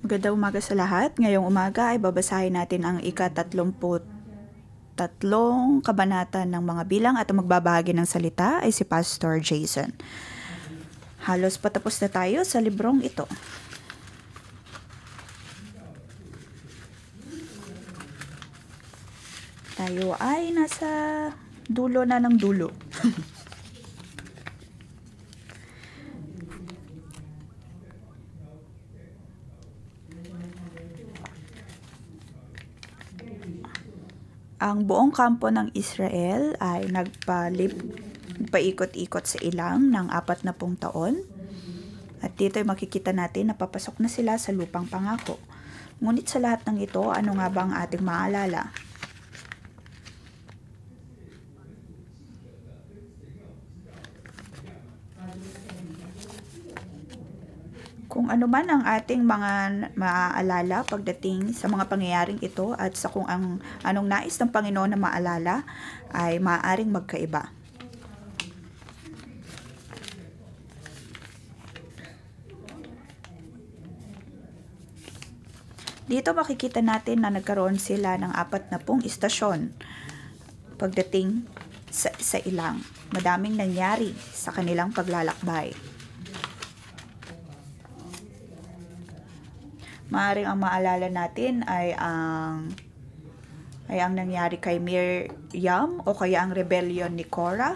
Magandang umaga sa lahat. Ngayong umaga ay babasahin natin ang ika-33 kabanata ng mga bilang at ang magbabahagi ng salita ay si Pastor Jason. Halos patapos na tayo sa librong ito. Tayo ay nasa dulo na ng dulo. Ang buong kampo ng Israel ay nagpaikot-ikot sa ilang ng 40 taon. At dito ay makikita natin na papasok na sila sa lupang pangako. Ngunit sa lahat ng ito, ano nga ba ang ating maalala? Kung ano man ang ating mga maaalala pagdating sa mga pangyayaring ito at sa kung anong nais ng Panginoon na maalala ay maaaring magkaiba. Dito makikita natin na nagkaroon sila ng 40 istasyon pagdating sa ilang. Madaming nangyari sa kanilang paglalakbay. Maaaring ang maalala natin ay ang nangyari kay Miriam o kaya ang rebellion ni Korah.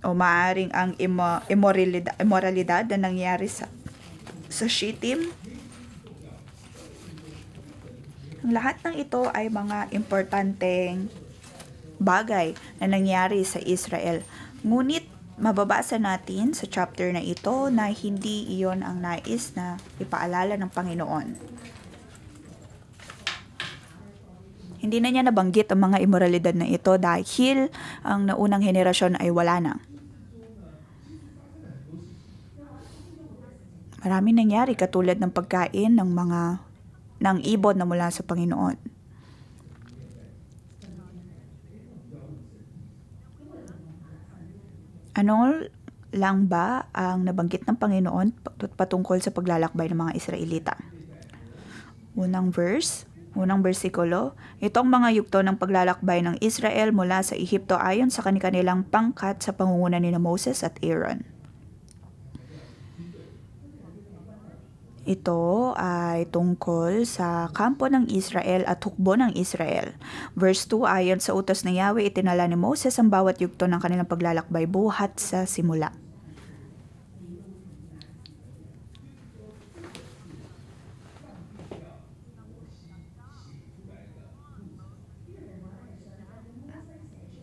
O maaaring ang immoralidad na nangyari sa Shittim. Ang lahat ng ito ay mga importanteng bagay na nangyari sa Israel. Ngunit mababasa natin sa chapter na ito na hindi iyon ang nais na ipaalala ng Panginoon. Hindi na niya nabanggit ang mga immoralidad na ito dahil ang naunang henerasyon ay wala na. Maraming nangyari katulad ng pagkain ng ibon na mula sa Panginoon. Ano lang ba ang nabanggit ng Panginoon patungkol sa paglalakbay ng mga Israelita? Unang bersikulo, itong mga yugto ng paglalakbay ng Israel mula sa Ehipto ayon sa kanilang pangkat sa pangunguna ni Moses at Aaron. Ito ay tungkol sa kampo ng Israel at hukbo ng Israel. Verse 2, ayon sa utos ng Yahweh, itinala ni Moses ang bawat yugto ng kanilang paglalakbay buhat sa simula.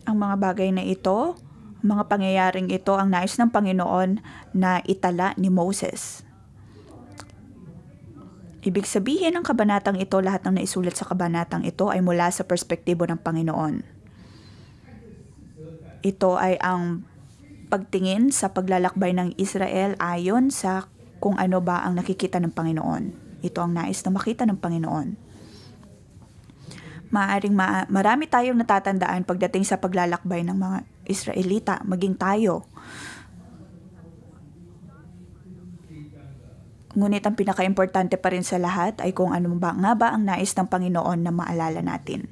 Ang mga bagay na ito, mga pangyayaring ito, ang nais ng Panginoon na itala ni Moses. Ibig sabihin ng kabanatang ito, lahat ng naisulat sa kabanatang ito ay mula sa perspektibo ng Panginoon. Ito ay ang pagtingin sa paglalakbay ng Israel ayon sa kung ano ba ang nakikita ng Panginoon. Ito ang nais na makita ng Panginoon. Marami tayong natatandaan pagdating sa paglalakbay ng mga Israelita, maging tayo. Ngunit ang pinaka-importante pa rin sa lahat ay kung ano ba nga ba ang nais ng Panginoon na maalala natin.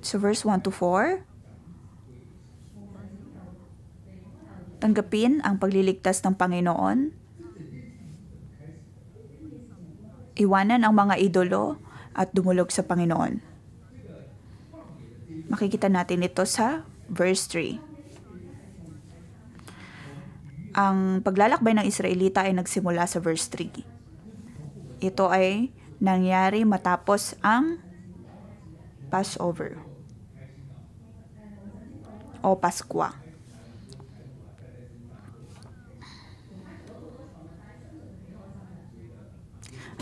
So verse 1-4, tanggapin ang pagliligtas ng Panginoon, iwanan ang mga idolo at dumulog sa Panginoon. Makikita natin ito sa verse 3. Ang paglalakbay ng Israelita ay nagsimula sa verse 3. Ito ay nangyari matapos ang Passover o Paskwa.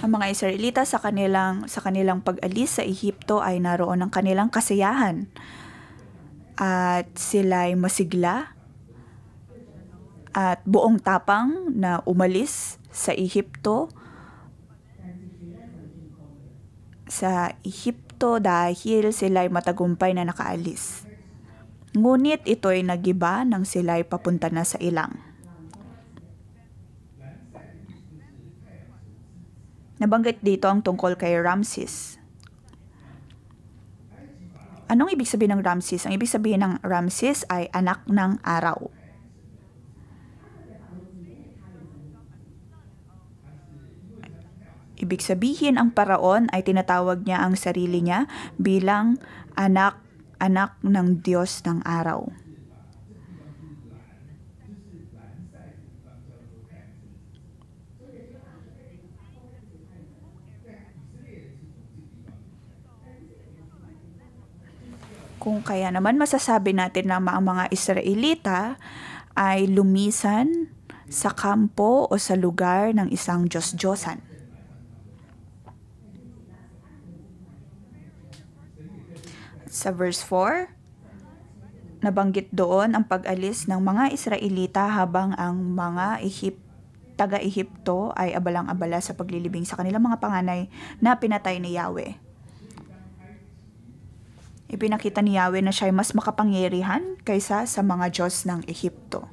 Ang mga Israelita sa kanilang pag-alis sa Ehipto ay naroon ang kanilang kasiyahan. At sila'y masigla at buong tapang na umalis sa Ehipto dahil sila'y matagumpay na nakaalis. Ngunit ito'y nagiba nang sila'y papunta na sa ilang. Nabanggit dito ang tungkol kay Ramses. Anong ibig sabihin ng Ramses? Ang ibig sabihin ng Ramses ay anak ng araw. Ibig sabihin ang paraon ay tinatawag niya ang sarili niya bilang anak ng Diyos ng araw. Kung kaya naman masasabi natin na ang mga Israelita ay lumisan sa kampo o sa lugar ng isang Diyos-Diyosan. Sa verse 4, nabanggit doon ang pag-alis ng mga Israelita habang ang mga taga-Ehipto ay abalang-abala sa paglilibing sa kanilang mga panganay na pinatay ni Yahweh. Ipinakita ni Yahweh na siya ay mas makapangyarihan kaysa sa mga Diyos ng Ehipto.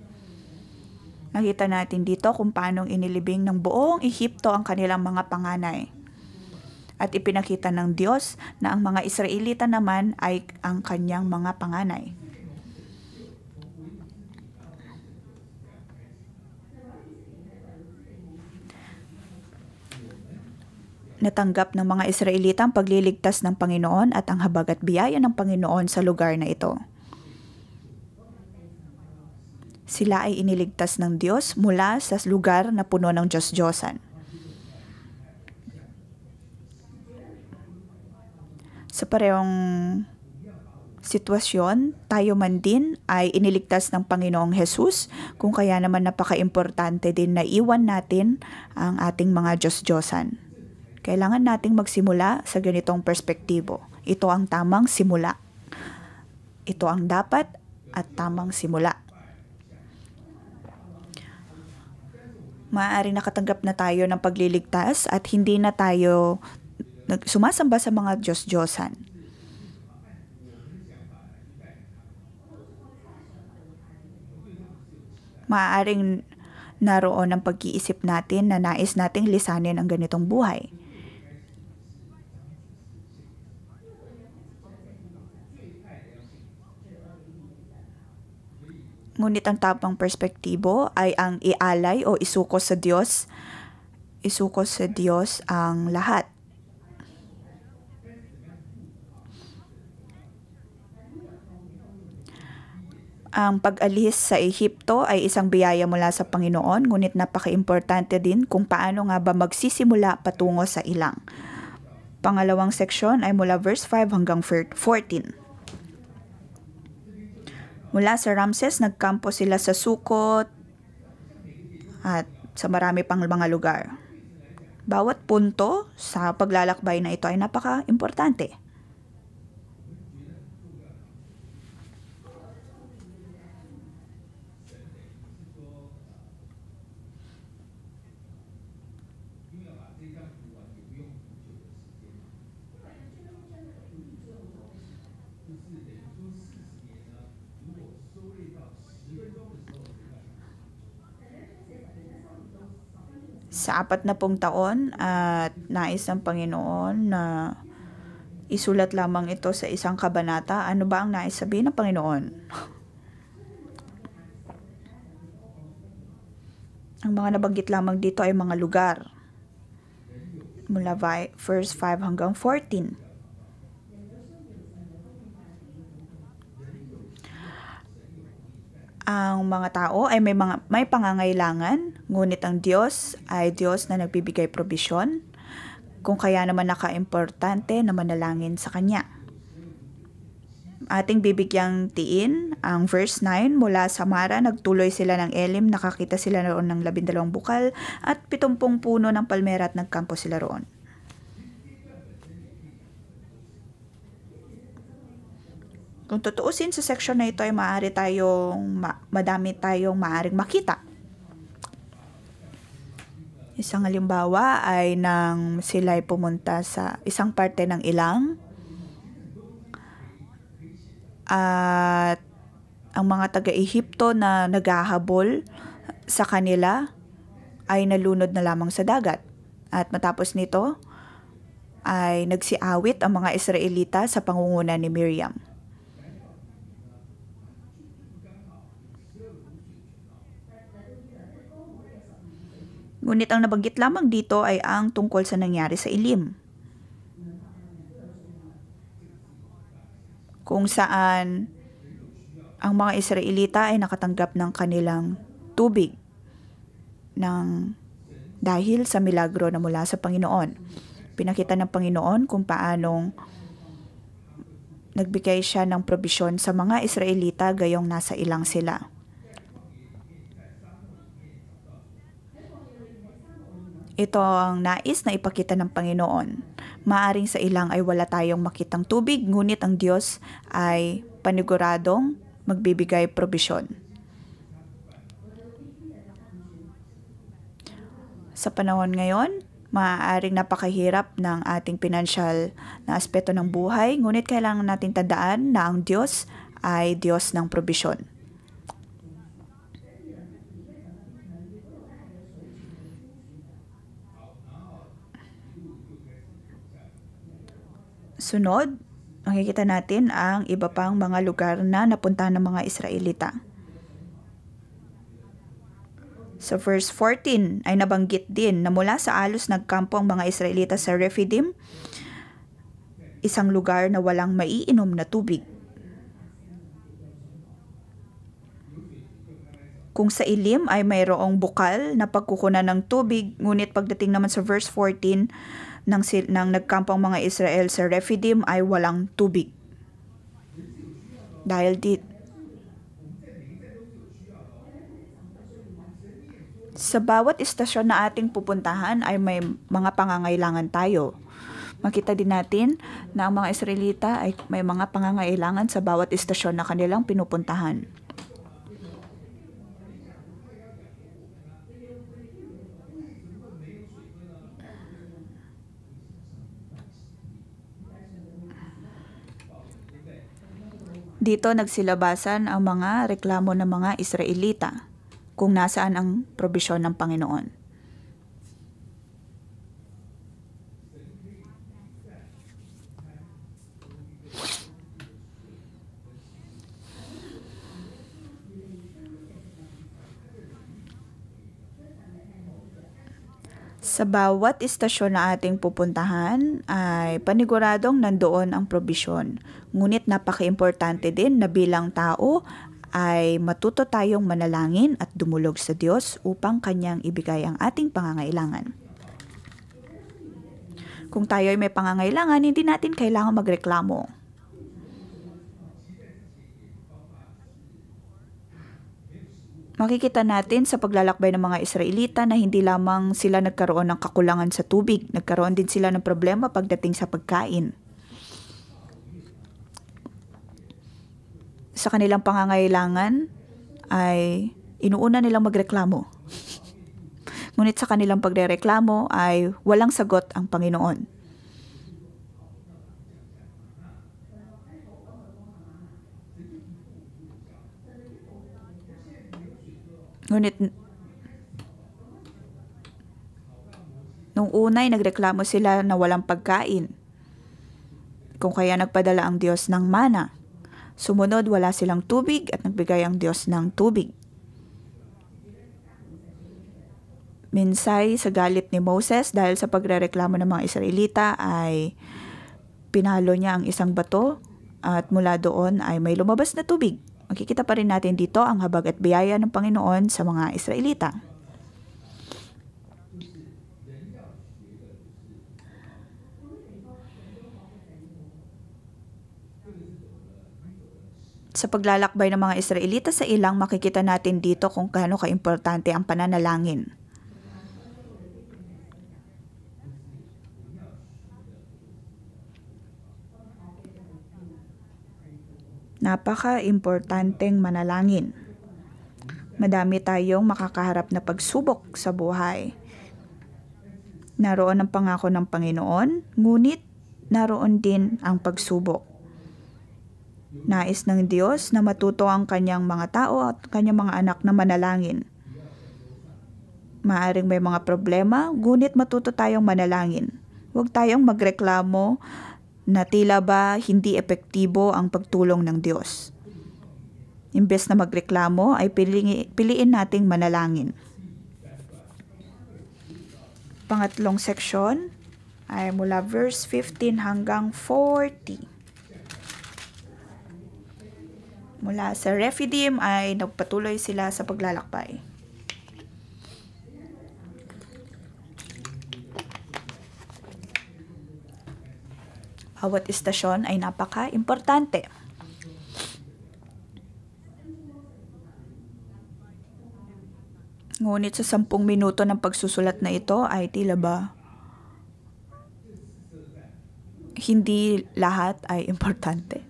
Nakita natin dito kung paanong inilibing ng buong Ehipto ang kanilang mga panganay. At ipinakita ng Diyos na ang mga Israelita naman ay ang kanyang mga panganay. Natanggap ng mga Israelita ang pagliligtas ng Panginoon at ang habag at biyaya ng Panginoon sa lugar na ito. Sila ay iniligtas ng Diyos mula sa lugar na puno ng Diyos-Diyosan. Sa parehong sitwasyon, tayo man din ay iniligtas ng Panginoong Hesus, kung kaya naman napaka-importante din na iwan natin ang ating mga Diyos-Diyosan. Kailangan nating magsimula sa ganitong perspektibo. Ito ang tamang simula. Ito ang dapat at tamang simula. Maaaring nakatanggap na tayo ng pagliligtas at hindi na tayo sumasamba sa mga Diyos-Diyosan. Maaaring naroon ang pag-iisip natin na nais nating lisanin ang ganitong buhay. Ngunit ang tapang perspektibo ay ang ialay o isuko sa Diyos. Isuko sa Diyos ang lahat. Ang pag-alis sa Ehipto ay isang biyaya mula sa Panginoon, ngunit napaka-importante din kung paano nga ba magsisimula patungo sa ilang. Pangalawang seksyon ay mula verse 5 hanggang 14. Mula sa Ramses, nagkampo sila sa Sukot at sa marami pang mga lugar. Bawat punto sa paglalakbay na ito ay napaka-importante. Sa 40 taon at nais ng Panginoon na isulat lamang ito sa isang kabanata, ano ba ang nais sabihin ng Panginoon? Ang mga nabanggit lamang dito ay mga lugar. Mula verse 5 hanggang 14. Ang mga tao ay may pangangailangan, ngunit ang Diyos ay Diyos na nagbibigay probisyon, kung kaya naman naka-importante na manalangin sa Kanya. Ating bibigyang tiin ang verse 9, mula sa Mara nagtuloy sila ng Elim, nakakita sila roon ng 12 bukal at 70 puno ng palmera at nagkampo sila roon. Kung tutuusin sa section na ito ay madami tayong maaaring makita. Isang halimbawa ay nang sila'y pumunta sa isang parte ng ilang at Ang mga taga-Ehipto na naghahabol sa kanila ay nalunod na lamang sa dagat. At matapos nito ay nagsiawit ang mga Israelita sa pangunguna ni Miriam. Ngunit ang nabanggit lamang dito ay ang tungkol sa nangyari sa Elim, kung saan ang mga Israelita ay nakatanggap ng kanilang tubig dahil sa milagro na mula sa Panginoon. Pinakita ng Panginoon kung paanong nagbigay siya ng probisyon sa mga Israelita gayong nasa ilang sila. Ito ang nais na ipakita ng Panginoon. Maaring sa ilang ay wala tayong makitang tubig, ngunit ang Diyos ay paniguradong magbibigay probisyon. Sa panahon ngayon, maaaring napakahirap ng ating pinansyal na aspeto ng buhay, ngunit kailangan natin tandaan na ang Diyos ay Diyos ng probisyon. Sunod, makikita natin ang iba pang mga lugar na napuntahan ng mga Israelita. Sa verse 14 ay nabanggit din na mula sa Alos nagkampo ang mga Israelita sa Rephidim, isang lugar na walang maiinom na tubig. Kung sa Elim ay mayroong bukal na pagkukunan ng tubig, ngunit pagdating naman sa verse 14, nang nagkampo ang mga Israel sa Rephidim ay walang tubig. Dahil sa bawat istasyon na ating pupuntahan ay may mga pangangailangan tayo. Makita din natin na ang mga Israelita ay may mga pangangailangan sa bawat istasyon na kanilang pinupuntahan. Dito nagsilabasan ang mga reklamo ng mga Israelita kung nasaan ang probisyon ng Panginoon. Sa bawat istasyon na ating pupuntahan ay paniguradong nandoon ang probisyon. Ngunit napaka-importante din na bilang tao ay matuto tayong manalangin at dumulog sa Diyos upang Kanyang ibigay ang ating pangangailangan. Kung tayo ay may pangangailangan, hindi natin kailangan magreklamo. Makikita natin sa paglalakbay ng mga Israelita na hindi lamang sila nagkaroon ng kakulangan sa tubig, nagkaroon din sila ng problema pagdating sa pagkain. Sa kanilang pangangailangan ay inuuna nilang magreklamo. Ngunit sa kanilang pagrereklamo ay walang sagot ang Panginoon. Ngunit nung unay nagreklamo sila na walang pagkain. Kung kaya nagpadala ang Diyos ng mana. Sumunod wala silang tubig at nagbigay ang Diyos ng tubig. Minsay sa galit ni Moses dahil sa pagrereklamo ng mga Israelita ay pinalo niya ang isang bato at mula doon ay may lumabas na tubig. Makikita pa rin natin dito ang habag at biyaya ng Panginoon sa mga Israelita. Sa paglalakbay ng mga Israelita sa ilang, makikita natin dito kung gaano kaimportante ang pananalangin. Napaka-importanteng manalangin. Madami tayong makakaharap na pagsubok sa buhay. Naroon ang pangako ng Panginoon, ngunit naroon din ang pagsubok. Nais ng Diyos na matuto ang kanyang mga tao at kanyang mga anak na manalangin. Maaring may mga problema, ngunit matuto tayong manalangin. Huwag tayong magreklamo na tila ba hindi epektibo ang pagtulong ng Diyos. Imbes na magreklamo ay piliin nating manalangin. Pangatlong seksyon ay mula verse 15 hanggang 40. Mula sa Rephidim ay nagpatuloy sila sa paglalakbay. Bawat istasyon ay napaka-importante. Ngunit sa 10 minuto ng pagsusulat na ito ay tila ba hindi lahat ay importante.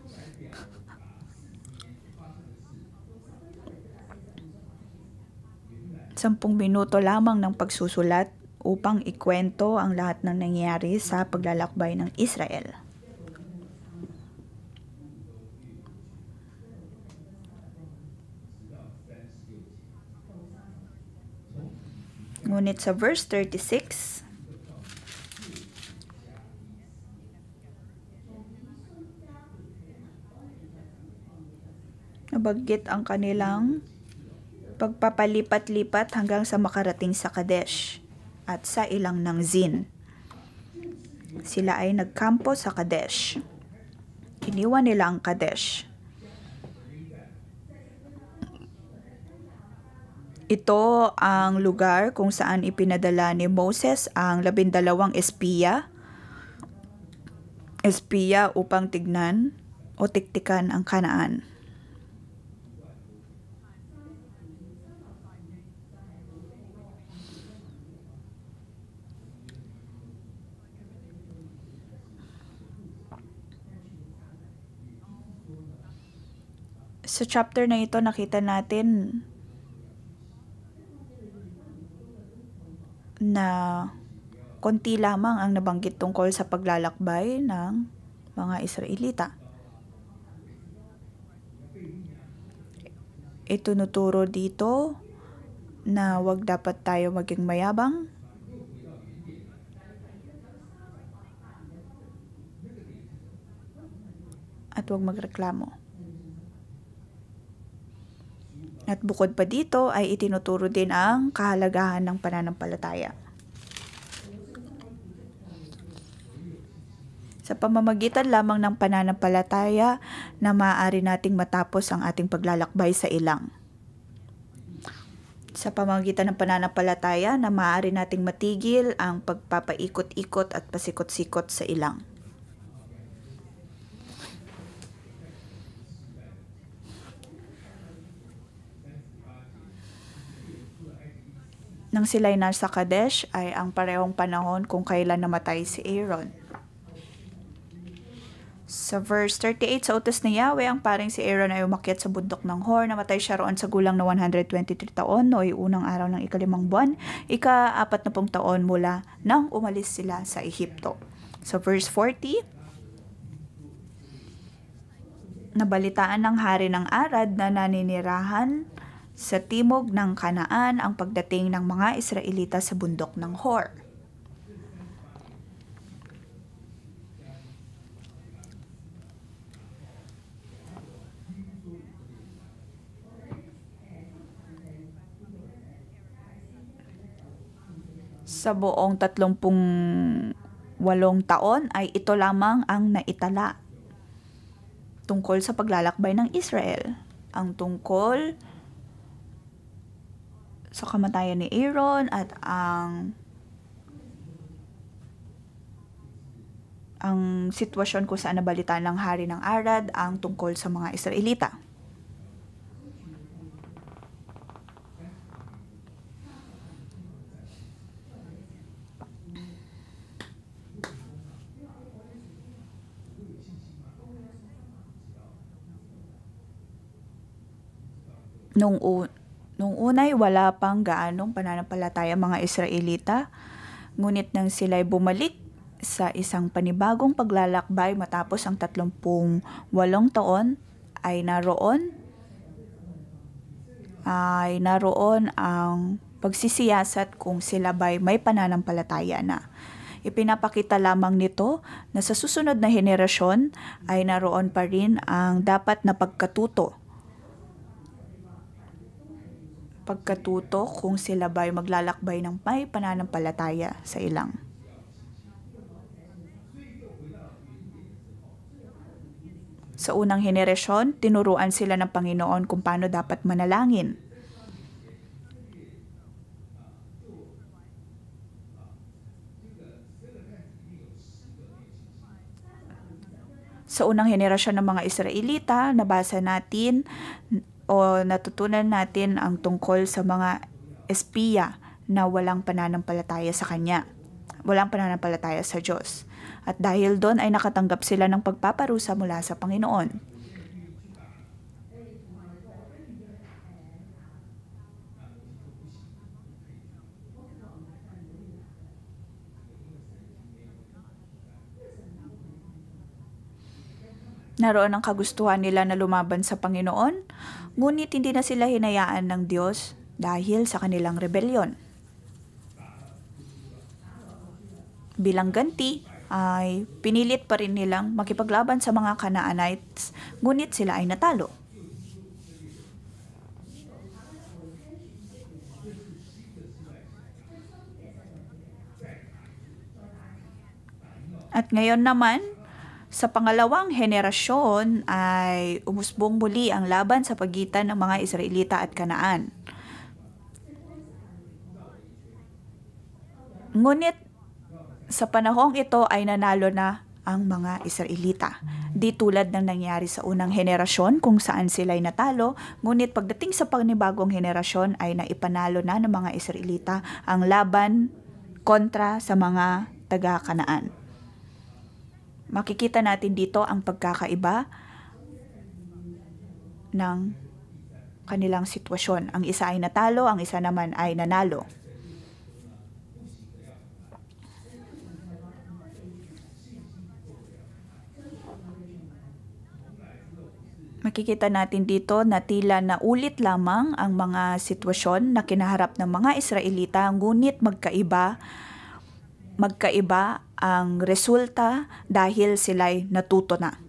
Sampung minuto lamang ng pagsusulat upang ikwento ang lahat ng nangyayari sa paglalakbay ng Israel. Ngunit sa verse 36, nabanggit ang kanilang pagpapalipat-lipat hanggang sa makarating sa Kadesh at sa ilang ng Zin. Sila ay nagkampo sa Kadesh. Iniwan nila ang Kadesh. Ito ang lugar kung saan ipinadala ni Moses ang 12 espiya upang tignan o tiktikan ang Kanaan. Sa chapter na ito, nakita natin na konti lamang ang nabanggit tungkol sa paglalakbay ng mga Israelita. Itunuturo dito na wag dapat tayo maging mayabang at wag magreklamo. At bukod pa dito ay itinuturo din ang kahalagahan ng pananampalataya. Sa pamamagitan lamang ng pananampalataya na maaari nating matapos ang ating paglalakbay sa ilang. Sa pamamagitan ng pananampalataya na maaari nating matigil ang pagpapaikot-ikot at pasikot-sikot sa ilang. Nang sila'y nasa Kadesh ay ang parehong panahon kung kailan namatay si Aaron. Sa verse 38, sa utos ni Yahweh, ang paring si Aaron ay umakyat sa bundok ng Hor. Namatay siya roon sa gulang na 123 taon, no'y unang araw ng ika-5 buwan, ika-40 taon mula nang umalis sila sa Ehipto. Sa verse 40, nabalitaan ng hari ng Arad na naninirahan sa timog ng Kanaan ang pagdating ng mga Israelita sa bundok ng Hor. Sa buong 38 taon ay ito lamang ang naitala tungkol sa paglalakbay ng Israel. Ang tungkol sa kamatayan ni Aaron at ang sitwasyon kung saan nabalitaan ng hari ng Arad ang tungkol sa mga Israelita. Nung unay wala pang gaanong pananampalataya mga Israelita, ngunit nang sila'y bumalik sa isang panibagong paglalakbay matapos ang 38 taon ay naroon ang pagsisiyasat kung sila ba'y may pananampalataya na. Ipinapakita lamang nito na sa susunod na henerasyon ay naroon pa rin ang dapat na pagkatuto kung sila ba'y maglalakbay ng may pananampalataya sa ilang. Sa unang henerasyon, tinuruan sila ng Panginoon kung paano dapat manalangin. Sa unang henerasyon ng mga Israelita, nabasa natin o natutunan natin ang tungkol sa mga espiya na walang pananampalataya sa Kanya. Walang pananampalataya sa Diyos. At dahil doon ay nakatanggap sila ng pagpaparusa mula sa Panginoon. Naroon ang kagustuhan nila na lumaban sa Panginoon, ngunit hindi na sila hinayaan ng Diyos dahil sa kanilang rebelyon. Bilang ganti, ay pinilit pa rin nilang makipaglaban sa mga Canaanites, ngunit sila ay natalo. At ngayon naman, sa pangalawang henerasyon ay umusbong muli ang laban sa pagitan ng mga Israelita at Kanaan. Ngunit sa panahong ito ay nanalo na ang mga Israelita. Di tulad ng nangyari sa unang henerasyon kung saan sila'y natalo, ngunit pagdating sa panibagong henerasyon ay naipanalo na ng mga Israelita ang laban kontra sa mga taga-Kanaan. Makikita natin dito ang pagkakaiba ng kanilang sitwasyon. Ang isa ay natalo, ang isa naman ay nanalo. Makikita natin dito na tila na ulit lamang ang mga sitwasyon na kinaharap ng mga Israelita, ngunit magkaiba ang resulta dahil sila'y natuto na.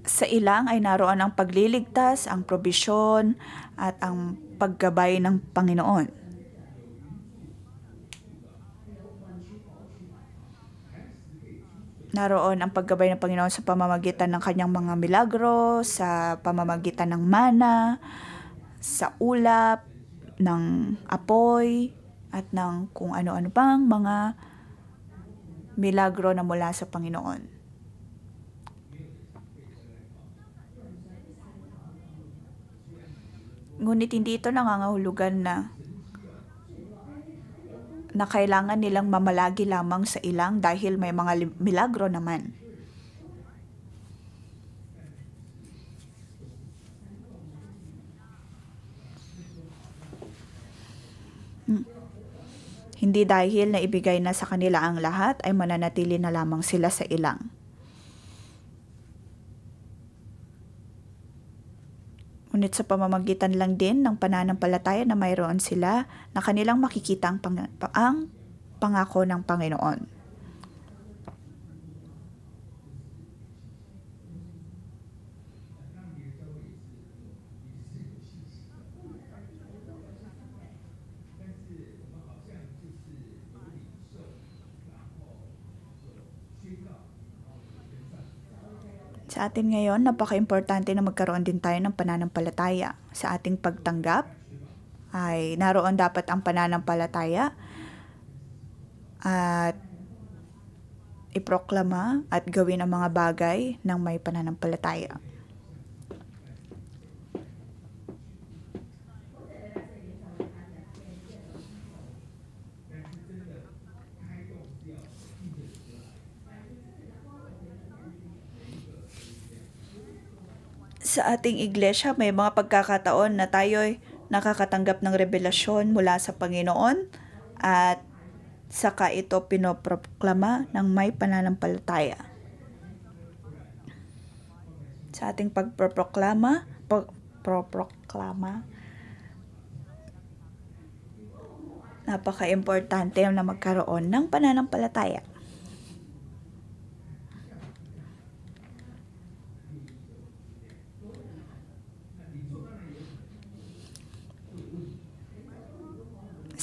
Sa ilang ay naroon ang pagliligtas, ang probisyon, at ang paggabay ng Panginoon. Naroon ang paggabay ng Panginoon sa pamamagitan ng kanyang mga milagro, sa pamamagitan ng mana, sa ulap, ng apoy, at ng kung ano-ano pang mga milagro na mula sa Panginoon. Ngunit hindi ito nangangahulugan na kailangan nilang mamalagi lamang sa ilang dahil may mga milagro naman. Hindi dahil na ibigay na sa kanila ang lahat ay mananatili na lamang sila sa ilang. Ngunit sa pamamagitan lang din ng pananampalataya na mayroon sila na kanilang makikita ang pangako ng Panginoon. Sa atin ngayon, napaka-importante na magkaroon din tayo ng pananampalataya. Sa ating pagtanggap ay naroon dapat ang pananampalataya at iproklama at gawin ang mga bagay ng may pananampalataya. Sa ating iglesia, may mga pagkakataon na tayo'y nakakatanggap ng revelasyon mula sa Panginoon at saka ito pinoproklama ng may pananampalataya. Sa ating pagproproklama, napaka-importante na magkaroon ng pananampalataya.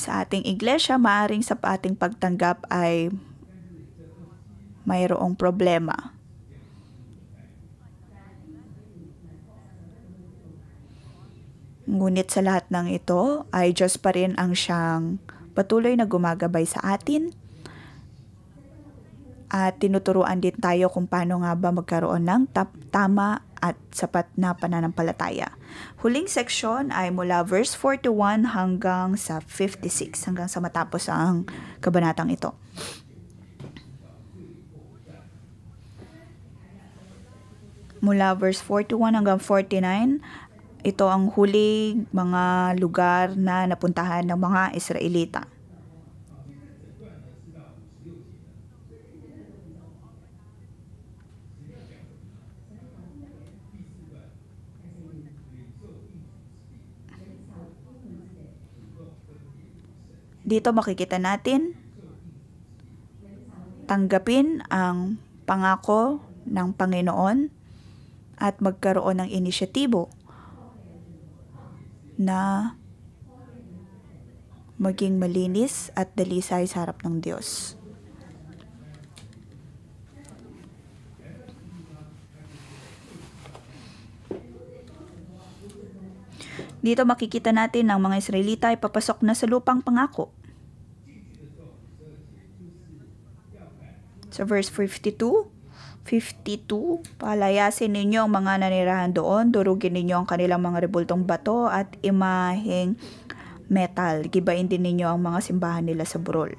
Sa ating iglesia, maaaring sa ating pagtanggap ay mayroong problema. Ngunit sa lahat ng ito ay Diyos pa rin ang siyang patuloy na gumagabay sa atin at tinuturuan din tayo kung paano nga ba magkaroon ng tama at sapat na pananampalataya. Huling seksyon ay mula verse 41 hanggang sa 56, hanggang sa matapos ang kabanatang ito. Mula verse 41 hanggang 49, ito ang huling mga lugar na napuntahan ng mga Israelita. Dito makikita natin, tanggapin ang pangako ng Panginoon at magkaroon ng inisyatibo na maging malinis at dalisay sa harap ng Diyos. Dito makikita natin ang mga Israelita ay papasok na sa lupang pangako. Sa verse 52, palayasin ninyo ang mga nanirahan doon, durugin ninyo ang kanilang mga rebultong bato at imaheng metal. Gibain din ninyo ang mga simbahan nila sa burol.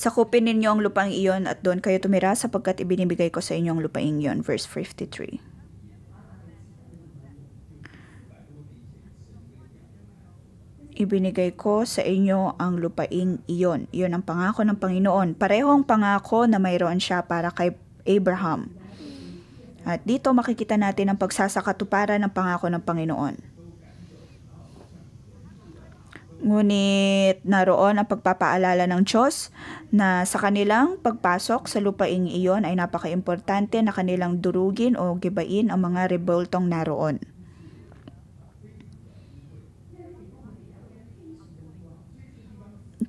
Sakupin ninyo ang lupaing iyon at doon kayo tumira sapagkat ibinibigay ko sa inyo ang lupaing iyon. Verse 53. Ibinigay ko sa inyo ang lupaing iyon. Iyon ang pangako ng Panginoon. Parehong pangako na mayroon siya para kay Abraham. At dito makikita natin ang pagsasakatuparan ng pangako ng Panginoon. Ngunit naroon ang pagpapaalala ng Diyos na sa kanilang pagpasok sa lupaing iyon ay napaka-importante na kanilang durugin o gibain ang mga rebultong naroon.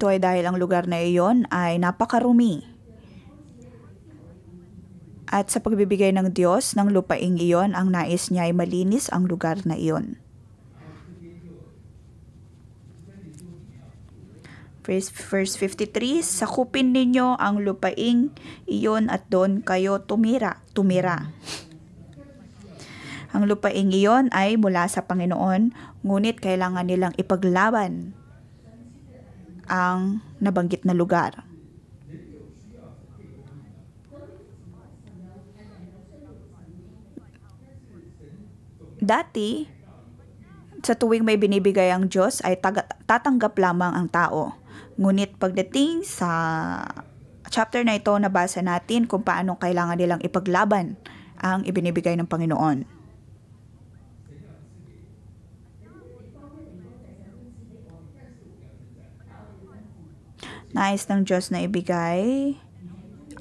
Ito ay dahil ang lugar na iyon ay napakarumi. At sa pagbibigay ng Diyos ng lupaing iyon, ang nais niya ay malinis ang lugar na iyon. Verse 53, sakupin ninyo ang lupaing iyon at doon kayo tumira. Ang lupaing iyon ay mula sa Panginoon, ngunit kailangan nilang ipaglaban ang nabanggit na lugar. Dati, sa tuwing may binibigay ang Diyos ay tatanggap lamang ang tao. Ngunit pagdating sa chapter na ito, nabasa natin kung paano kailangan nilang ipaglaban ang ibinibigay ng Panginoon. Nais ng Diyos na ibigay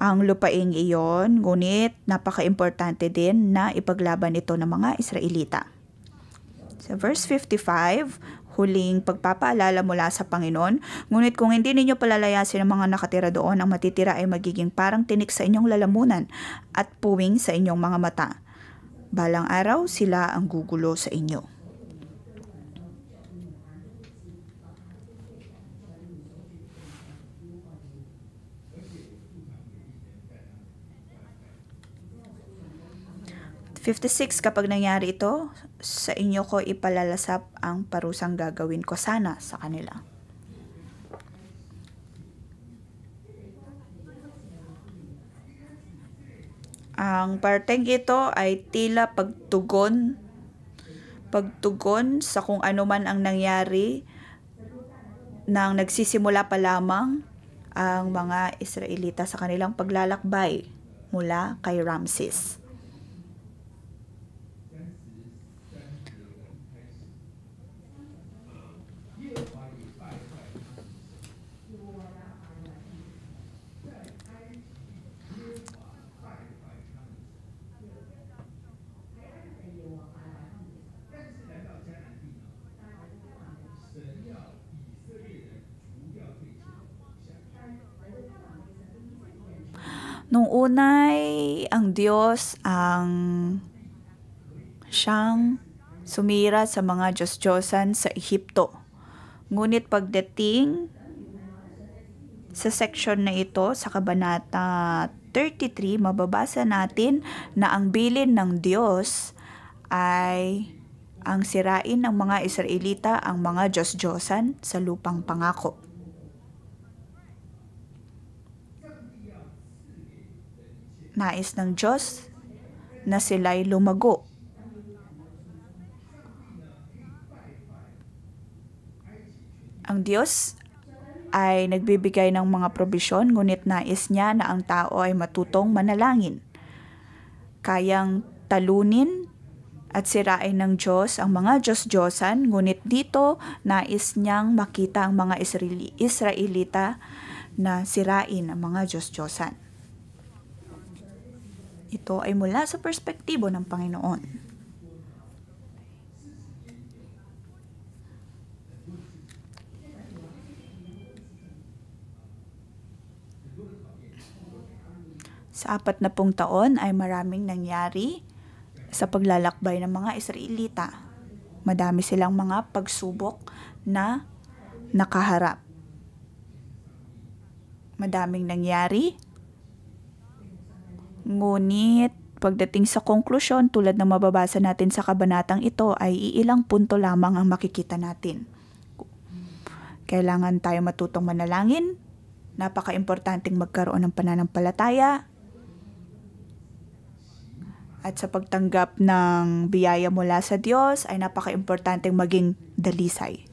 ang lupaing iyon, ngunit napaka-importante din na ipaglaban ito ng mga Israelita. Sa verse 55, huling pagpapaalala mula sa Panginoon, ngunit kung hindi ninyo palalayasin ang mga nakatira doon, ang matitira ay magiging parang tinik sa inyong lalamunan at puwing sa inyong mga mata. Balang araw, sila ang gugulo sa inyo. Kapag nangyari ito, sa inyo ko ipalalasap ang parusang gagawin ko sana sa kanila. Ang parteng ito ay tila pagtugon sa kung ano man ang nangyari nang nagsisimula pa lamang ang mga Israelita sa kanilang paglalakbay mula kay Ramses. Nung unay, ang Diyos ang siyang sumira sa mga Diyos-Diyosan sa Ehipto. Ngunit pagdating sa section na ito, sa Kabanata 33, mababasa natin na ang bilin ng Diyos ay ang sirain ng mga Israelita ang mga Diyos-Diyosan sa lupang pangako. Nais ng Diyos na sila'y lumago. Ang Diyos ay nagbibigay ng mga probisyon, ngunit nais niya na ang tao ay matutong manalangin. Kayang talunin at sirain ng Diyos ang mga Diyos-Diyosan, ngunit dito nais niyang makita ang mga Israelita na sirain ang mga Diyos-Diyosan. Ito ay mula sa perspektibo ng Panginoon. Sa 40 taon ay maraming nangyari sa paglalakbay ng mga Israelita. Madami silang mga pagsubok na nakaharap. Madaming nangyari. Ngunit pagdating sa konklusyon, tulad ng mababasa natin sa kabanatang ito, ay iilang punto lamang ang makikita natin. Kailangan tayo matutong manalangin. Napaka-importanting magkaroon ng pananampalataya. At sa pagtanggap ng biyaya mula sa Diyos, ay napaka-importanteng maging dalisay.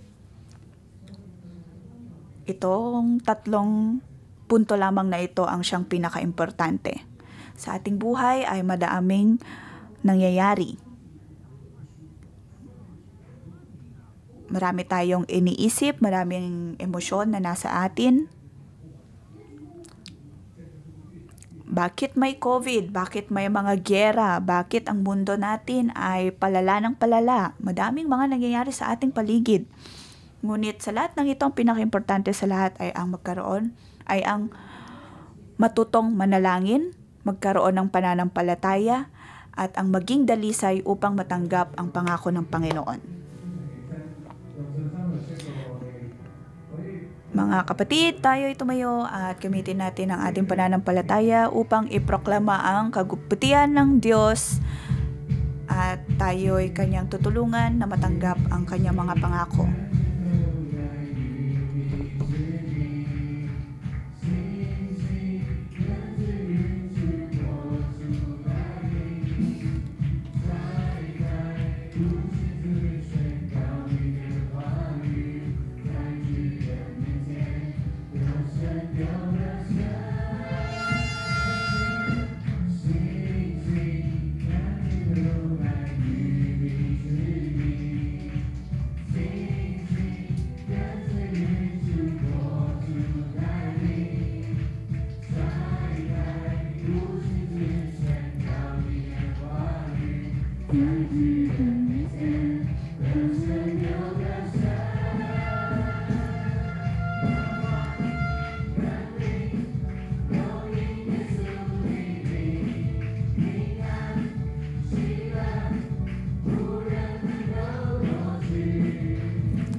Itong 3 punto lamang na ito ang siyang pinaka-importante. Sa ating buhay ay madaming nangyayari. Marami tayong iniisip, maraming emosyon na nasa atin. Bakit may COVID? Bakit may mga gyera? Bakit ang mundo natin ay palala ng palala? Madaming mga nangyayari sa ating paligid. Ngunit sa lahat ng ito, ang pinaka-importante sa lahat ay ang matutong manalangin, magkaroon ng pananampalataya, at ang maging dalisay upang matanggap ang pangako ng Panginoon. Mga kapatid, tayo'y tumayo at gamitin natin ang ating pananampalataya upang iproklama ang kagumputian ng Diyos at tayo'y kanyang tutulungan na matanggap ang kanyang mga pangako.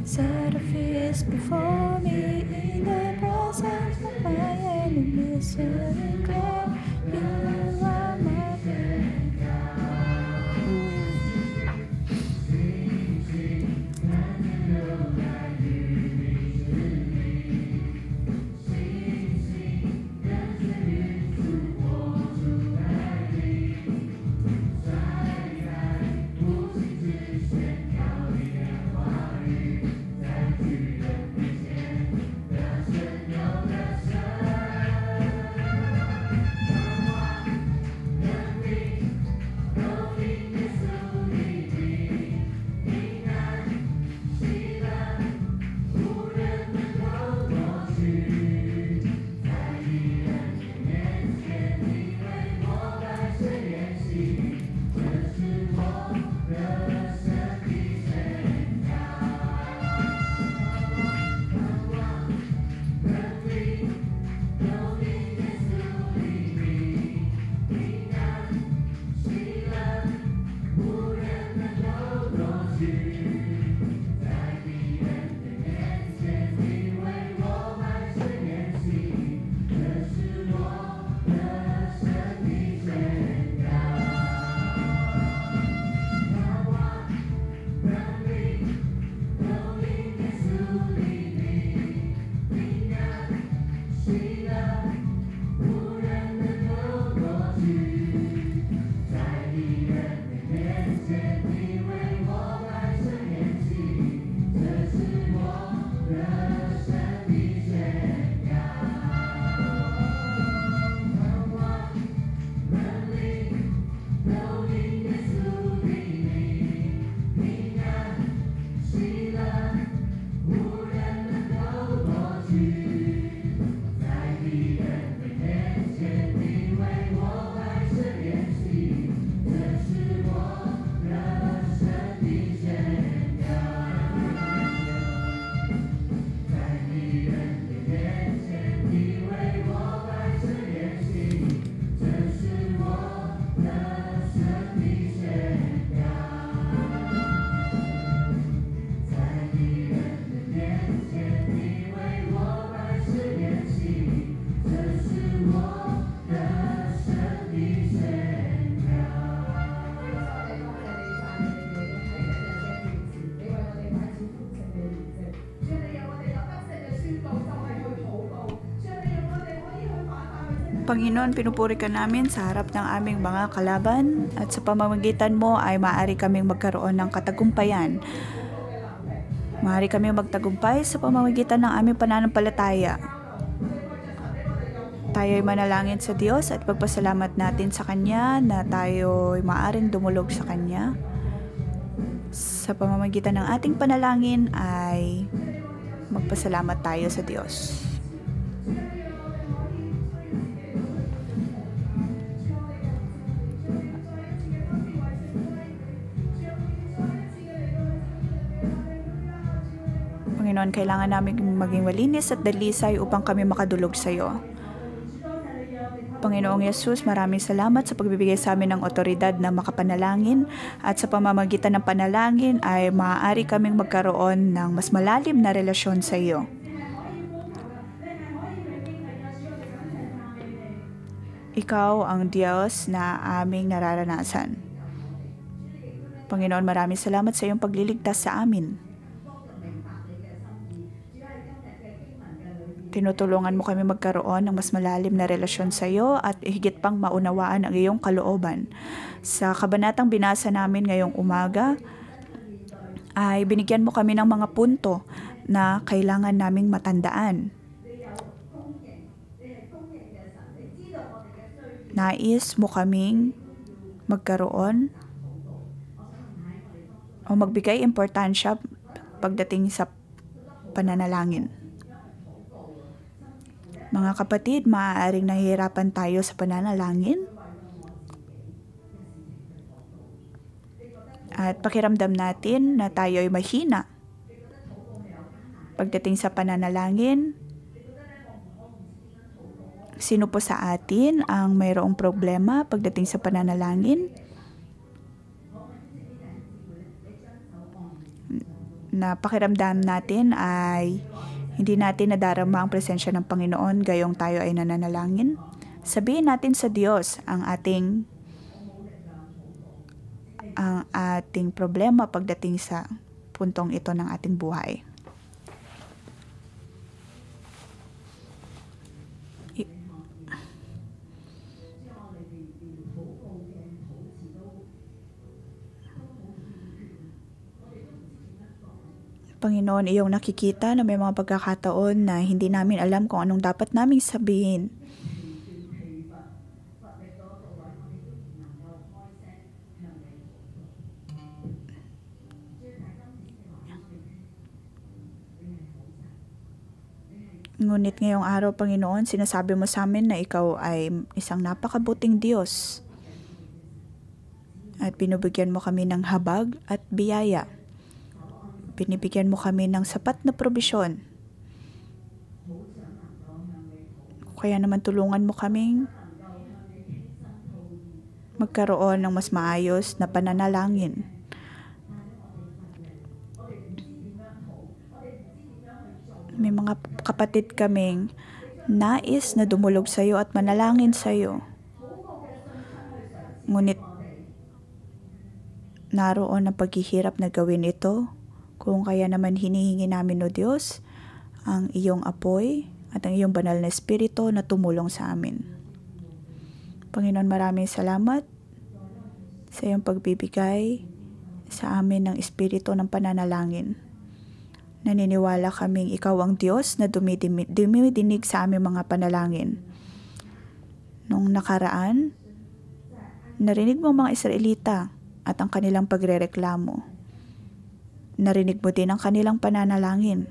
Set a feast before me in the presence of my enemies, and declare you are my friend. Panginoon, pinupuri ka namin sa harap ng aming mga kalaban at sa pamamagitan mo ay maaari kaming magkaroon ng katagumpayan. Maaari kaming magtagumpay sa pamamagitan ng aming pananampalataya. Tayo ay manalangin sa Diyos at pagpasalamat natin sa Kanya na tayo ay maaaring dumulog sa Kanya. Sa pamamagitan ng ating panalangin ay magpasalamat tayo sa Diyos. Panginoon, kailangan namin maging malinis at dalisay upang kami makadulog sa iyo. Panginoong Yesus, maraming salamat sa pagbibigay sa amin ng otoridad na makapanalangin at sa pamamagitan ng panalangin ay maaari kaming magkaroon ng mas malalim na relasyon sa iyo. Ikaw ang Diyos na aming nararanasan. Panginoon, maraming salamat sa iyong pagliligtas sa amin. Tinutulungan mo kami magkaroon ng mas malalim na relasyon sa iyo at higit pang maunawaan ang iyong kalooban. Sa kabanatang binasa namin ngayong umaga, ay binigyan mo kami ng mga punto na kailangan naming matandaan. Nais mo kaming magkaroon o magbigay importansya pagdating sa pananalangin. Mga kapatid, maaaring nahihirapan tayo sa pananalangin. At pakiramdam natin na tayo ay mahina. Pagdating sa pananalangin, sino po sa atin ang mayroong problema pagdating sa pananalangin? Na pakiramdam natin ay hindi natin nadarama ang presensya ng Panginoon gayong tayo ay nananalangin. Sabihin natin sa Diyos ang ating problema pagdating sa puntong ito ng ating buhay. Panginoon, iyong nakikita na may mga pagkakataon na hindi namin alam kung anong dapat naming sabihin. Ngunit ngayong araw, Panginoon, sinasabi mo sa amin na ikaw ay isang napakabuting Diyos. At binibigyan mo kami ng habag at biyaya. Binibigyan mo kami ng sapat na probisyon. Kaya naman tulungan mo kaming magkaroon ng mas maayos na pananalangin. May mga kapatid kaming nais na dumulog sa iyo at manalangin sa iyo. Ngunit naroon ang paghihirap na gawin ito. Kung kaya naman hinihingi namin, O Diyos, ang iyong apoy at ang iyong banal na espiritu na tumulong sa amin. Panginoon, maraming salamat sa iyong pagbibigay sa amin ng espiritu ng pananalangin. Naniniwala kaming ikaw ang Diyos na dumidinig sa aming mga panalangin. Noong nakaraan, narinig mo mga Israelita at ang kanilang pagrereklamo. Narinig mo din ang kanilang pananalangin.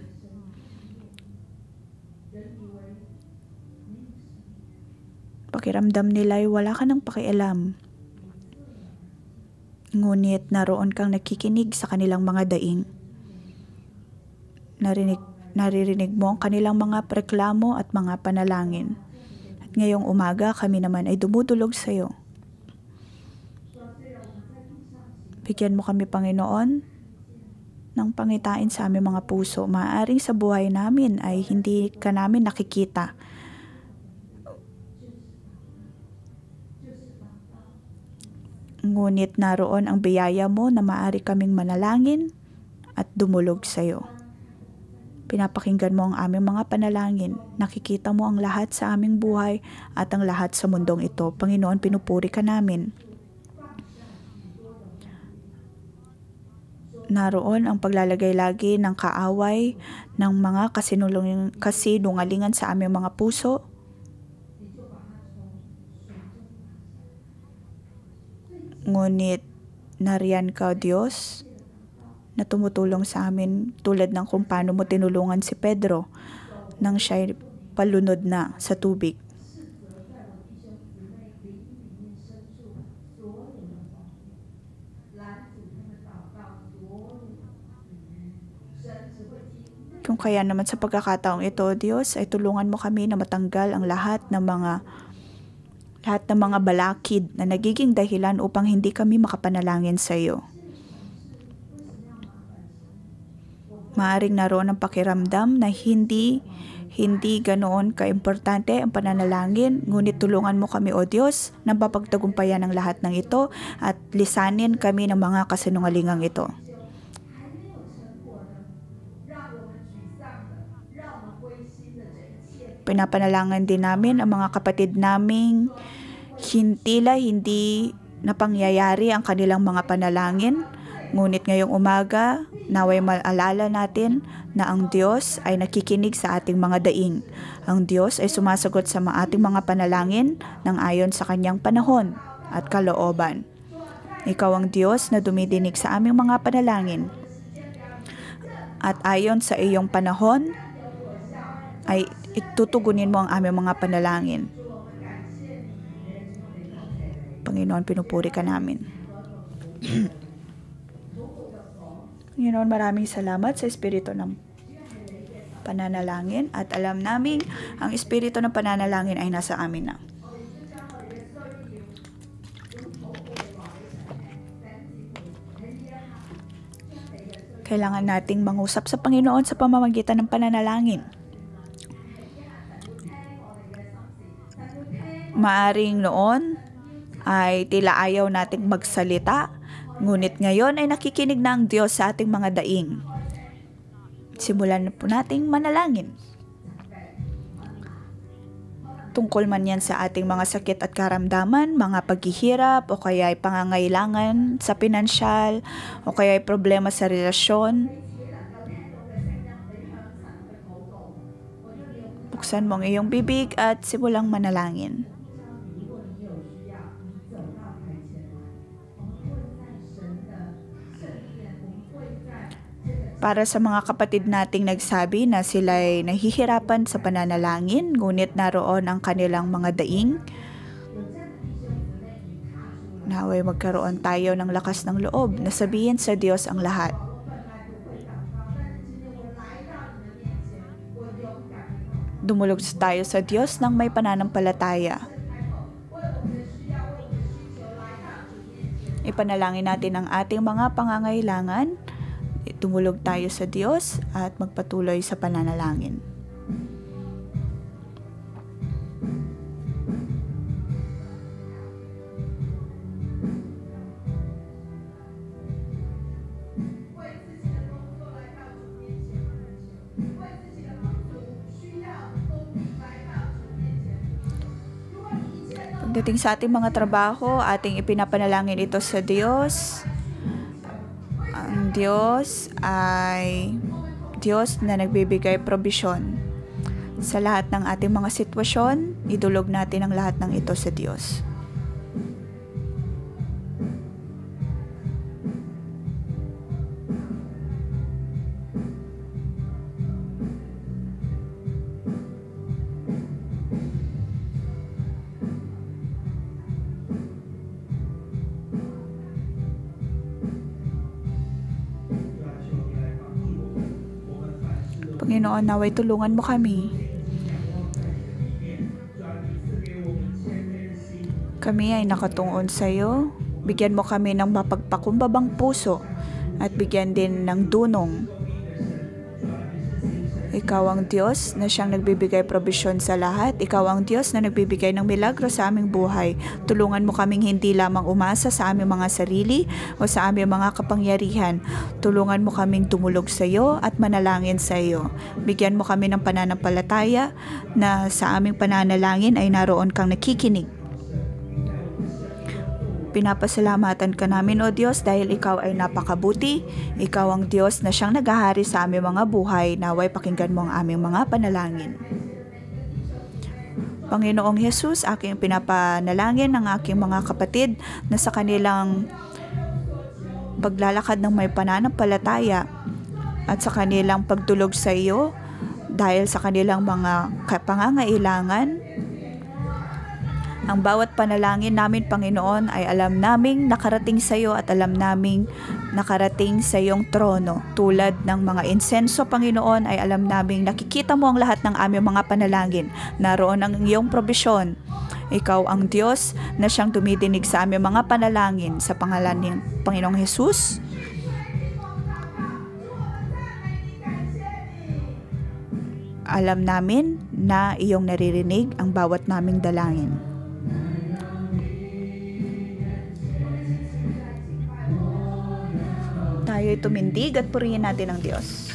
Pakiramdam nila ay wala ka ng pakialam. Ngunit naroon kang nakikinig sa kanilang mga daing. Naririnig mo ang kanilang mga reklamo at mga panalangin. At ngayong umaga kami naman ay dumudulog sa iyo. Bigyan mo kami, Panginoon, ng pangitain sa aming mga puso. Maaaring sa buhay namin ay hindi ka namin nakikita. Ngunit naroon ang biyaya mo na maaari kaming manalangin at dumulog sa iyo. Pinapakinggan mo ang aming mga panalangin. Nakikita mo ang lahat sa aming buhay at ang lahat sa mundong ito. Panginoon, pinupuri ka namin. Naroon ang paglalagay lagi ng kaaway, ng mga kasinungalingan sa aming mga puso. Ngunit nariyan ka, Diyos, na tumutulong sa amin tulad ng kung paano mo tinulungan si Pedro nang siya'y palunod na sa tubig. Kung kaya naman sa pagkakataong ito, Diyos, ay tulungan mo kami na matanggal ang lahat ng mga balakid na nagiging dahilan upang hindi kami makapanalangin sa iyo. Maaring naroon ang pakiramdam na hindi ganoon kaimportante ang pananalangin, ngunit tulungan mo kami, O Diyos, na mapagtagumpayan ang lahat ng ito at lisanin kami ng mga kasinungalingang ito. Pinapanalangan din namin ang mga kapatid naming hindi napangyayari ang kanilang mga panalangin. Ngunit ngayong umaga, naway maalala natin na ang Diyos ay nakikinig sa ating mga daing. Ang Diyos ay sumasagot sa ating mga panalangin ng ayon sa kanyang panahon at kalooban. Ikaw ang Diyos na dumidinig sa aming mga panalangin. At ayon sa iyong panahon, ay itutugunin mo ang aming mga panalangin. Panginoon, pinupuri ka namin. Panginoon, maraming salamat sa espiritu ng pananalangin at alam namin ang espiritu ng pananalangin ay nasa amin na. Kailangan nating mangusap sa Panginoon sa pamamagitan ng pananalangin. Maaring noon ay tila ayaw nating magsalita, ngunit ngayon ay nakikinig na ang Diyos sa ating mga daing. Simulan na po nating manalangin. Tungkol man yan sa ating mga sakit at karamdaman, mga paghihirap, o kaya ay pangangailangan sa pinansyal, o kaya ay problema sa relasyon. Buksan mo ang iyong bibig at simulang manalangin. Para sa mga kapatid nating nagsabi na sila'y nahihirapan sa pananalangin, ngunit naroon ang kanilang mga daing, naway magkaroon tayo ng lakas ng loob na sabihin sa Diyos ang lahat. Dumulog tayo sa Diyos ng may pananampalataya. Ipanalangin natin ang ating mga pangangailangan. Tumulog tayo sa Diyos at magpatuloy sa pananalangin. Pagdating sa ating mga trabaho, ating ipinapanalangin ito sa Diyos. Ang Diyos ay Diyos na nagbibigay probisyon. Sa lahat ng ating mga sitwasyon, idulog natin ang lahat ng ito sa Diyos. Panginoon, naway tulungan mo kami. Kami ay nakatungon sa iyo. Bigyan mo kami ng mapagpakumbabang puso at bigyan din ng dunong. Ikaw ang Diyos na siyang nagbibigay probisyon sa lahat. Ikaw ang Diyos na nagbibigay ng milagro sa aming buhay. Tulungan mo kaming hindi lamang umasa sa aming mga sarili o sa aming mga kapangyarihan. Tulungan mo kaming tumulog sa iyo at manalangin sa iyo. Bigyan mo kami ng pananampalataya na sa aming pananalangin ay naroon kang nakikinig. Pinapasalamatan ka namin, O Diyos, dahil Ikaw ay napakabuti. Ikaw ang Diyos na siyang naghahari sa aming mga buhay. Naway pakinggan mo ang aming mga panalangin. Panginoong Jesus, aking pinapanalangin ng aking mga kapatid na sa kanilang paglalakad ng may pananampalataya at sa kanilang pagtulog sa iyo dahil sa kanilang mga pangangailangan. Ang bawat panalangin namin, Panginoon, ay alam naming nakarating sa iyo at alam naming nakarating sa iyong trono. Tulad ng mga insenso, Panginoon, ay alam naming nakikita mo ang lahat ng aming mga panalangin. Naroon ang iyong probisyon. Ikaw ang Diyos na siyang tumidinig sa aming mga panalangin. Sa pangalan ng Panginoong Jesus, alam namin na iyong naririnig ang bawat naming dalangin. Tayo'y tumindig at purihin natin ang Diyos.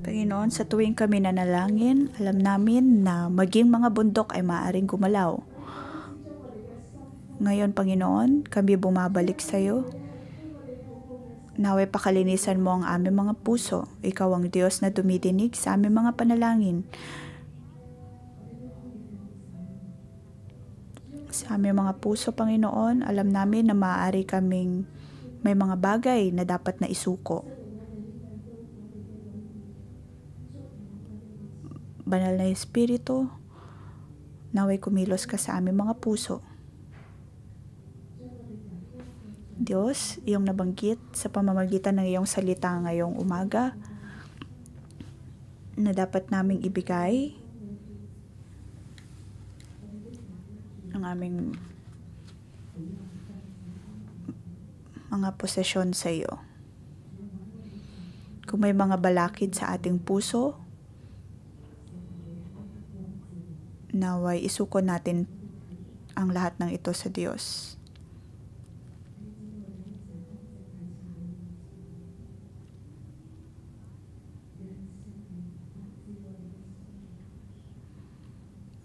Panginoon, sa tuwing kami nanalangin, alam namin na maging mga bundok ay maaaring gumalaw. Ngayon, Panginoon, kami bumabalik sa iyo. Naway pakalinisan mo ang aming mga puso. Ikaw ang Diyos na dumidinig sa aming mga panalangin. Sa aming mga puso, Panginoon, alam namin na maaari kaming may mga bagay na dapat na isuko. Banal na Espiritu, naway kumilos ka sa aming mga puso. Diyos, iyong nabanggit sa pamamagitan ng iyong salita ngayong umaga na dapat naming ibigay ang aming mga posesyon sa iyo. Kung may mga balakid sa ating puso, naway isuko natin ang lahat ng ito sa Diyos.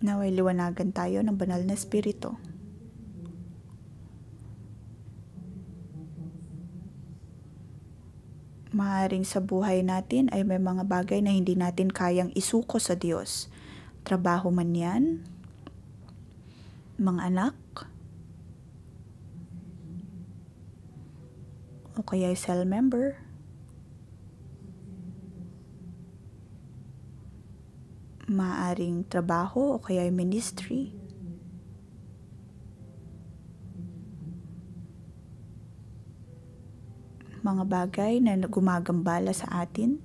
Naway liwanagan tayo ng banal na Espiritu. Maaaring sa buhay natin ay may mga bagay na hindi natin kayang isuko sa Diyos. Trabaho man yan, mga anak, o kaya cell member, Maaring trabaho o kaya ministry. Mga bagay na gumagambala sa atin.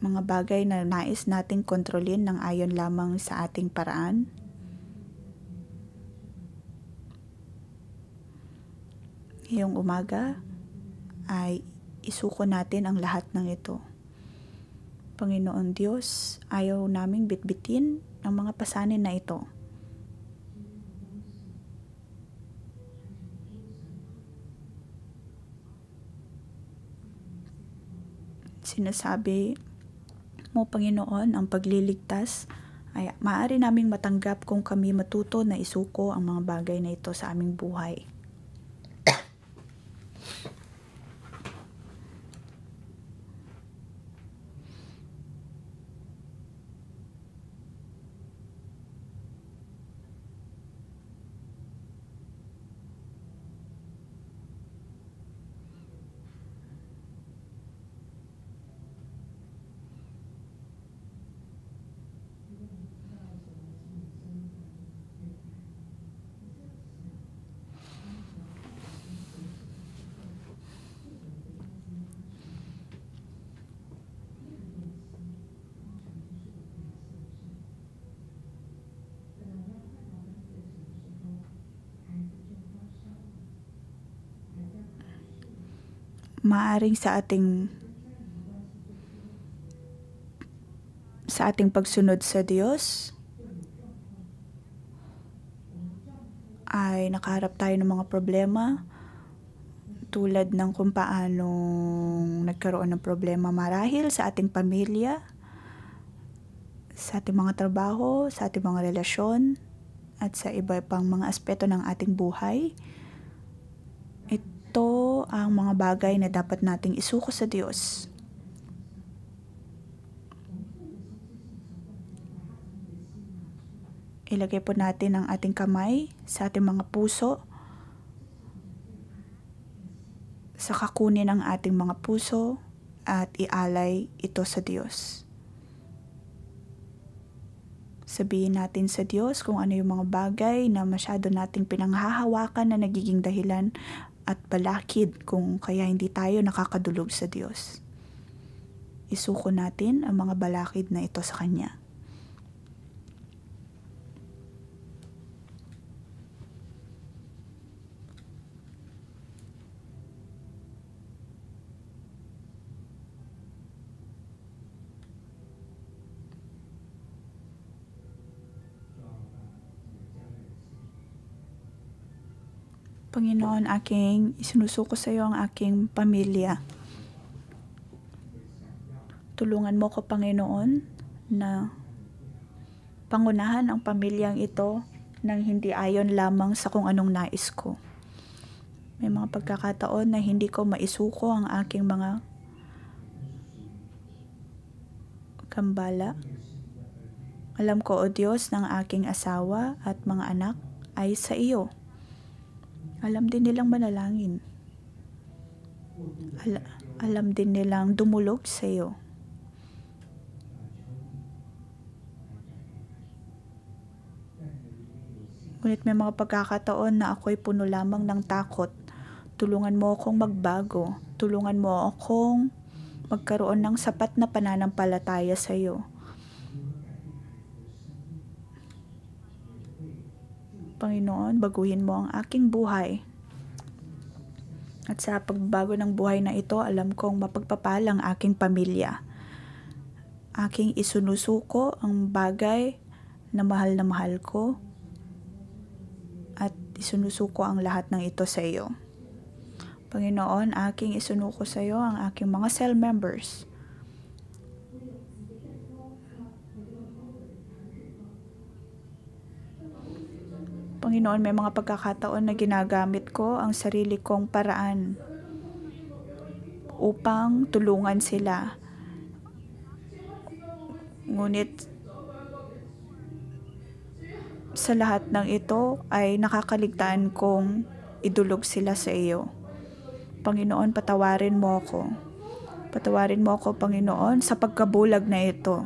Mga bagay na nais nating kontrolin ng ayon lamang sa ating paraan. Ngayong umaga ay isuko natin ang lahat ng ito. Panginoon Diyos, ayaw naming bitbitin ang mga pasanin na ito. Sinasabi mo, Panginoon, ang pagliligtas ay maaari naming matanggap kung kami matuto na isuko ang mga bagay na ito sa aming buhay. Maaring sa ating pagsunod sa Diyos ay nakaharap tayo ng mga problema tulad ng kung paanong nagkaroon ng problema marahil sa ating pamilya, sa ating mga trabaho, sa ating mga relasyon, at sa iba pang mga aspeto ng ating buhay. Ito ang mga bagay na dapat nating isuko sa Diyos. Ilagay po natin ang ating kamay sa ating mga puso, sa kakunin ng ating mga puso at ialay ito sa Diyos. Sabihin natin sa Diyos kung ano yung mga bagay na masyado nating pinanghahawakan na nagiging dahilan at balakid kung kaya hindi tayo nakakadulog sa Diyos. Isuko natin ang mga balakid na ito sa Kanya. Panginoon, isinusuko sa iyo ang aking pamilya. Tulungan mo ko, Panginoon, na pangunahan ang pamilyang ito nang hindi ayon lamang sa kung anong nais ko. May mga pagkakataon na hindi ko maisuko ang aking mga kambala. Alam ko, O Diyos, ng aking asawa at mga anak ay sa iyo. Alam din nilang manalangin. Alam din nilang dumulog sa iyo. Ngunit may mga pagkakataon na ako'y puno lamang ng takot. Tulungan mo akong magbago. Tulungan mo akong magkaroon ng sapat na pananampalataya sa iyo. Panginoon, baguhin mo ang aking buhay. At sa pagbago ng buhay na ito, alam kong mapagpapalang aking pamilya. Aking isunusuko ang bagay na mahal ko at isunusuko ang lahat ng ito sa iyo. Panginoon, aking isunuko sa iyo ang aking mga cell members. Panginoon, may mga pagkakataon na ginagamit ko ang sarili kong paraan upang tulungan sila. Ngunit sa lahat ng ito ay nakakaligtaan kong idulog sila sa iyo. Panginoon, patawarin mo ako. Patawarin mo ako, Panginoon, sa pagkabulag na ito.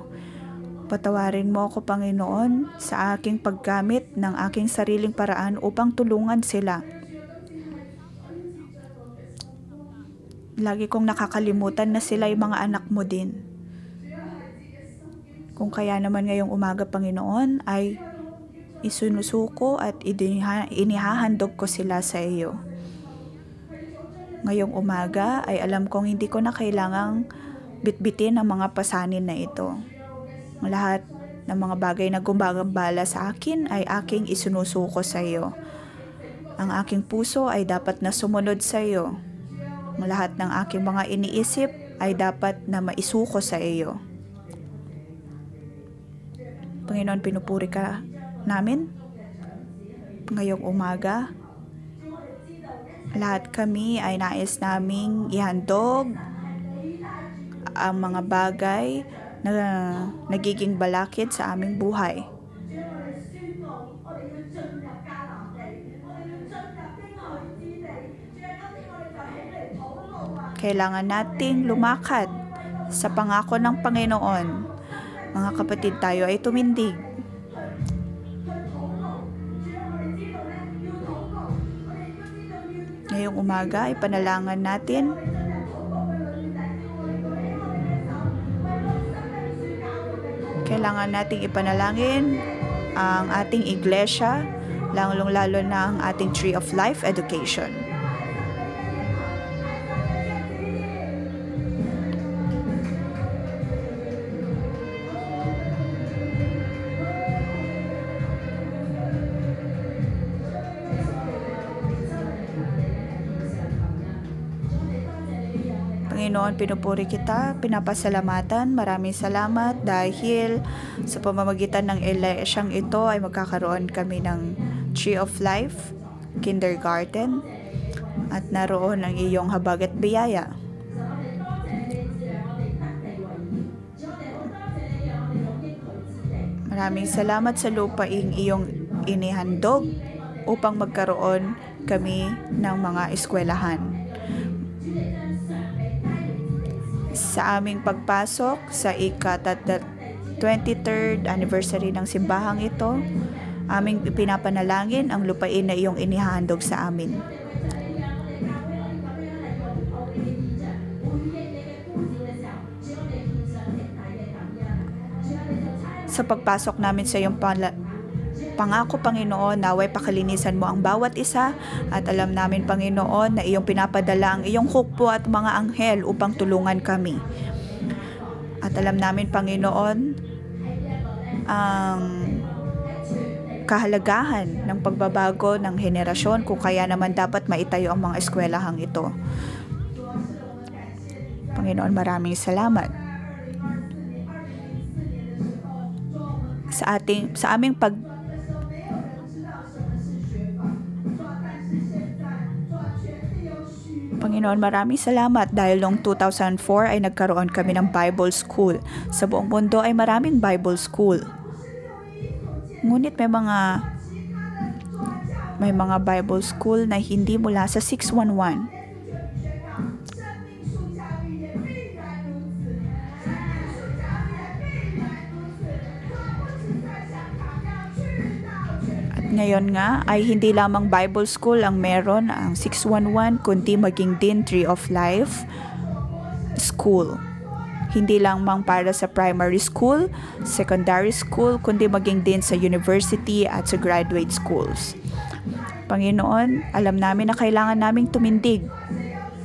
Patawarin mo ako, Panginoon, sa aking paggamit ng aking sariling paraan upang tulungan sila. Lagi kong nakakalimutan na sila ay mga anak mo din. Kung kaya naman ngayong umaga, Panginoon, ay isunusuko at inihahandog ko sila sa iyo. Ngayong umaga ay alam kong hindi ko na kailangang bitbitin ang mga pasanin na ito. Lahat ng mga bagay na gumagambala sa akin ay aking isunusuko sa iyo. Ang aking puso ay dapat na sumunod sa iyo. Lahat ng aking mga iniisip ay dapat na maisuko sa iyo. Panginoon, pinupuri ka namin ngayong umaga. Lahat kami ay nais naming ihandog ang mga bagay na nagiging balakid sa aming buhay. Kailangan nating lumakad sa pangako ng Panginoon. Mga kapatid, tayo ay tumindig. Ngayong umaga, ipanalangin natin kailangan nating ipanalangin ang ating iglesia, lalong-lalo na ang ating Tree of Life Education. Panginoon, pinupuri kita, pinapasalamatan, maraming salamat dahil sa pamamagitan ng elesyang ito ay magkakaroon kami ng Tree of Life, Kindergarten, at naroon ang iyong habag at biyaya. Maraming salamat sa lupaing iyong inihandog upang magkaroon kami ng mga eskwelahan. Sa aming pagpasok sa ika-23rd anniversary ng simbahang ito, aming pinapanalangin ang lupain na iyong inihandog sa amin. Sa pagpasok namin sa iyong pangako, Panginoon, naway pakalinisan mo ang bawat isa at alam namin, Panginoon, na iyong pinapadala ang iyong hukbo at mga anghel upang tulungan kami. At alam namin, Panginoon, ang kahalagahan ng pagbabago ng henerasyon kung kaya naman dapat maitayo ang mga eskwelahang ito. Panginoon, maraming salamat. Sa aming Panginoon, maraming salamat dahil noong 2004 ay nagkaroon kami ng Bible School. Sa buong mundo ay maraming Bible School. Ngunit may mga Bible School na hindi mula sa 611. Ngayon nga ay hindi lamang Bible School ang meron ang 611 kundi maging din Tree of Life School. Hindi lamang para sa primary school, secondary school, kundi maging din sa university at sa graduate schools. Panginoon, alam namin na kailangan naming tumindig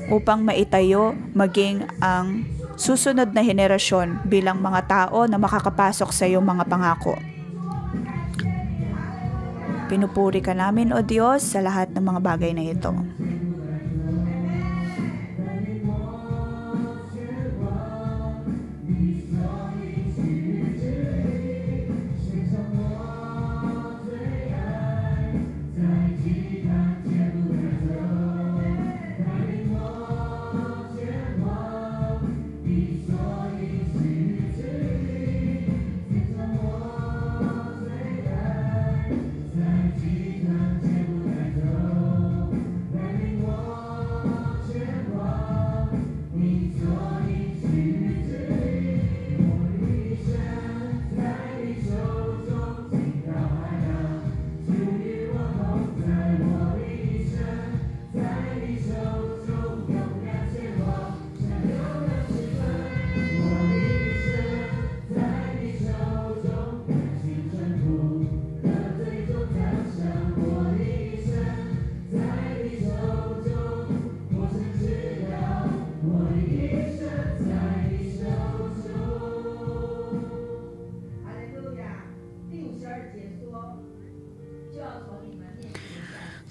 upang maitayo maging ang susunod na henerasyon bilang mga tao na makakapasok sa iyong mga pangako. Pinupuri ka namin, O Diyos, sa lahat ng mga bagay na ito.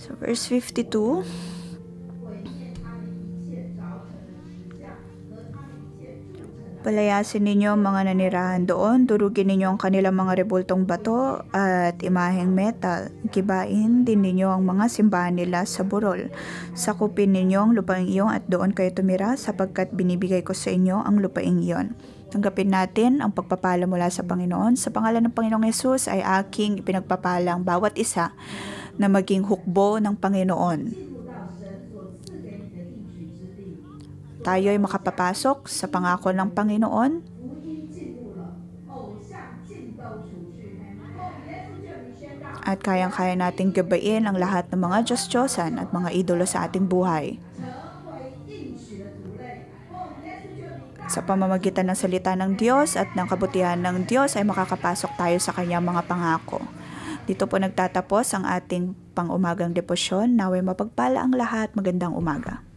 So verse 52. Palayasin ninyo ang mga nanirahan doon, durugin ninyo ang kanilang mga rebultong bato at imaheng metal. Gibain din ninyo ang mga simbahan nila sa burol. Sakupin ninyo ang lupaing iyon at doon kayo tumira sapagkat binibigay ko sa inyo ang lupaing iyon. Tanggapin natin ang pagpapala mula sa Panginoon. Sa pangalan ng Panginoong Yesus ay aking ipinagpapalang bawat isa na maging hukbo ng Panginoon. Tayo ay makapapasok sa pangako ng Panginoon. At kayang-kaya nating gabain ang lahat ng mga Diyos-Diyosan at mga idolo sa ating buhay. Sa pamamagitan ng salita ng Diyos at ng kabutihan ng Diyos ay makakapasok tayo sa kanyang mga pangako. Dito po nagtatapos ang ating pang-umagang deposyon. Naway mapagpala ang lahat. Magandang umaga.